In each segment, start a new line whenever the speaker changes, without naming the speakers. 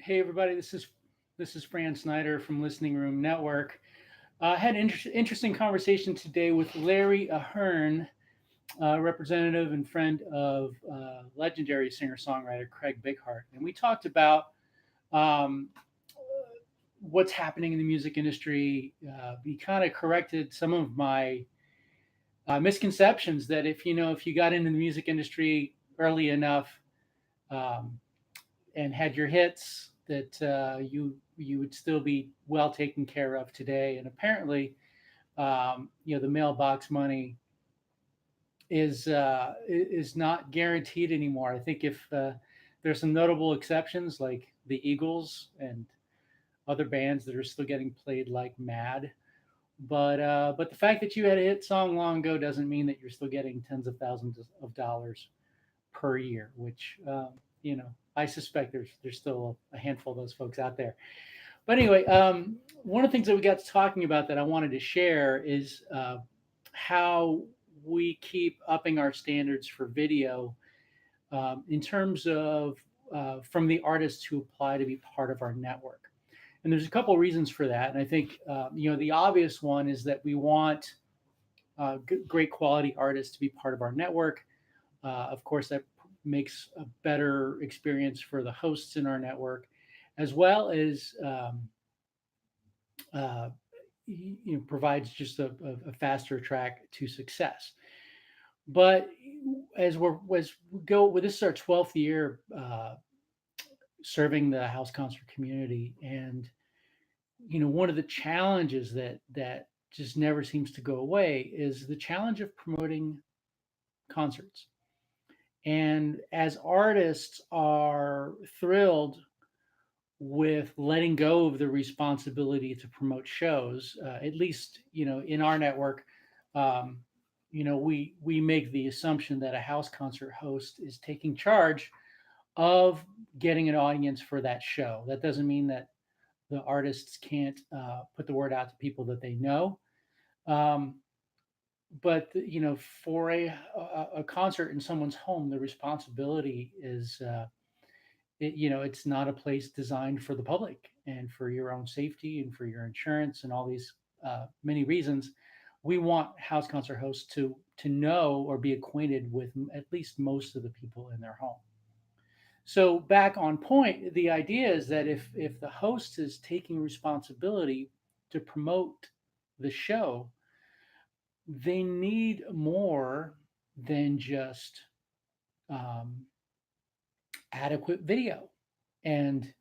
Hey everybody, this is Fran Snyder from Listening Room Network. I had an interesting conversation today with Larry Ahern, representative and friend of legendary singer-songwriter Craig Bighart, and we talked about um, what's happening in the music industry. He kind of corrected some of my misconceptions that if you got into the music industry early enough, um, and had your hits, that you would still be well taken care of today. And apparently, the mailbox money is not guaranteed anymore. I think if there's some notable exceptions like the Eagles and other bands that are still getting played like mad. But the fact that you had a hit song long ago doesn't mean that you're still getting tens of thousands of dollars per year, which I suspect there's still a handful of those folks out there. But anyway, one of the things that we got to talking about that I wanted to share is how we keep upping our standards for video in terms of from the artists who apply to be part of our network. And there's a couple of reasons for that. And I think the obvious one is that we want great quality artists to be part of our network. Of course, that makes a better experience for the hosts in our network, as well as uh, provides just a faster track to success. But as we go, well, this is our 12th year serving the house concert community, and one of the challenges that just never seems to go away is the challenge of promoting concerts. And as artists are thrilled with letting go of the responsibility to promote shows, at least in our network, um, we make the assumption that a house concert host is taking charge of getting an audience for that show. That doesn't mean that the artists can't put the word out to people that they know. Um, but for a concert in someone's home, the responsibility is it's not a place designed for the public and for your own safety and for your insurance and all these many reasons. We want house concert hosts to know or be acquainted with at least most of the people in their home. So back on point, the idea is that if the host is taking responsibility to promote the show, they need more than just um, adequate video. And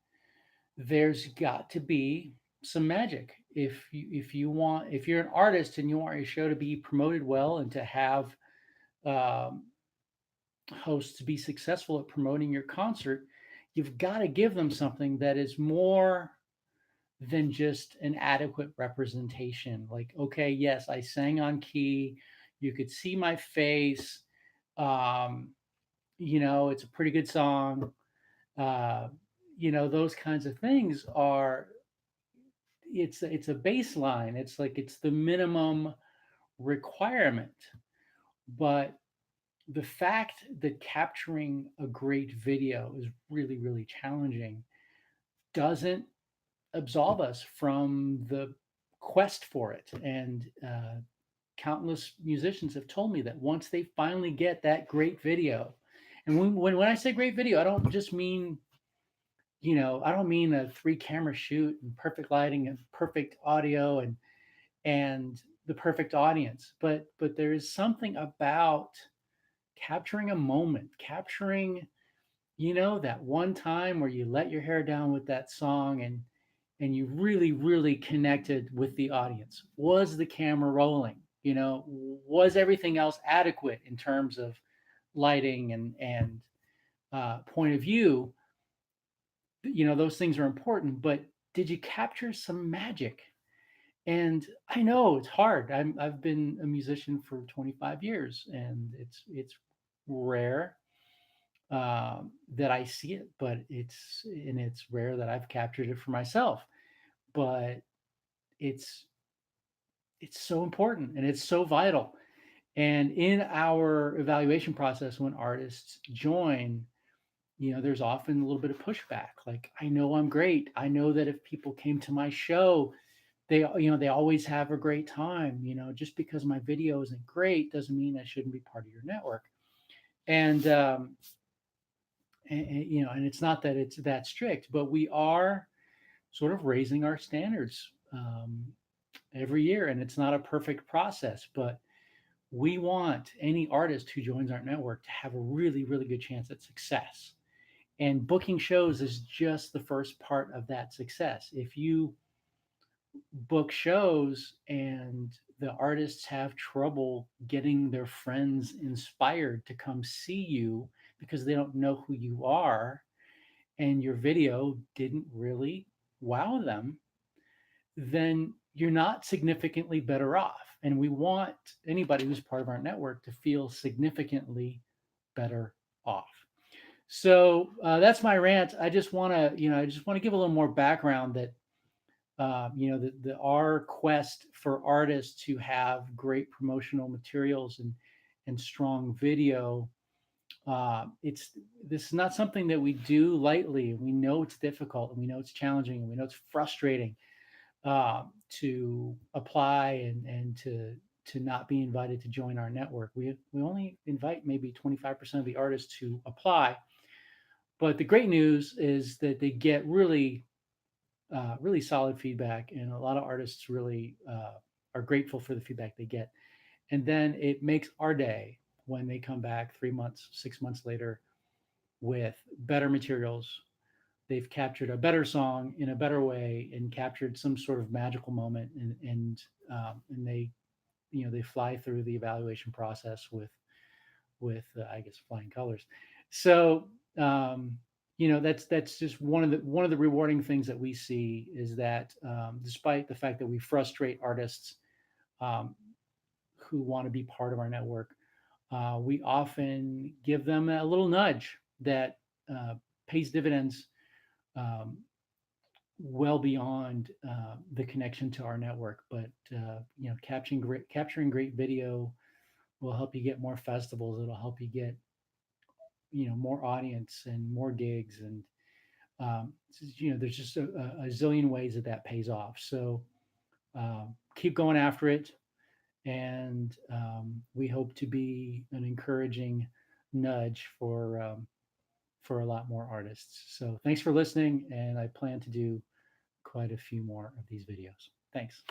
there's got to be some magic. If you're an artist and you want your show to be promoted well and to have um, hosts be successful at promoting your concert, you've got to give them something that is more than just an adequate representation. Like, okay, yes, I sang on key. You could see my face. Um, it's a pretty good song. Uh, those kinds of things are it's a baseline. It's like it's the minimum requirement. But the fact that capturing a great video is really, really challenging doesn't absolve us from the quest for it. And countless musicians have told me that once they finally get that great video, and when I say great video, I don't just mean I don't mean a three camera shoot and perfect lighting and perfect audio and the perfect audience, but there is something about capturing a moment, capturing that one time where you let your hair down with that song and you really really connected with the audience. Was the camera rolling? Was everything else adequate in terms of lighting and point of view? Those things are important, but did you capture some magic? And I know it's hard. I've been a musician for 25 years, and it's rare that I see it, but it's rare that I've captured it for myself. But it's it's so important and it's so vital. And in our evaluation process, when artists join, there's often a little bit of pushback. Like, I know I'm great. I know that if people came to my show, they always have a great time. Just because my video isn't great doesn't mean I shouldn't be part of your network. And, and it's not that it's that strict, but we are sort of raising our standards every year. And it's not a perfect process, but we want any artist who joins our network to have a really, really good chance at success. And booking shows is just the first part of that success. If you book shows and the artists have trouble getting their friends inspired to come see you because they don't know who you are, and your video didn't really wow them, then you're not significantly better off. And we want anybody who's part of our network to feel significantly better off. So that's my rant. I just want to give a little more background that, our quest for artists to have great promotional materials and strong video. It's This is not something that we do lightly. We know it's difficult, and we know it's challenging, and we know it's frustrating to apply and to not be invited to join our network. We only invite maybe 25% of the artists who apply, but the great news is that they get really solid feedback, and a lot of artists really are grateful for the feedback they get. And then it makes our day when they come back 3 months, 6 months later with better materials. They've captured a better song in a better way and captured some sort of magical moment, and they fly through the evaluation process with I guess flying colors. So that's just one of the rewarding things that we see is that despite the fact that we frustrate artists um, who want to be part of our network, we often give them a little nudge that pays dividends um, well beyond the connection to our network. But capturing great video will help you get more festivals. It'll help you get more audience and more gigs, and there's just a zillion ways that pays off. So keep going after it, and we hope to be an encouraging nudge for a lot more artists. So thanks for listening, and I plan to do quite a few more of these videos. Thanks.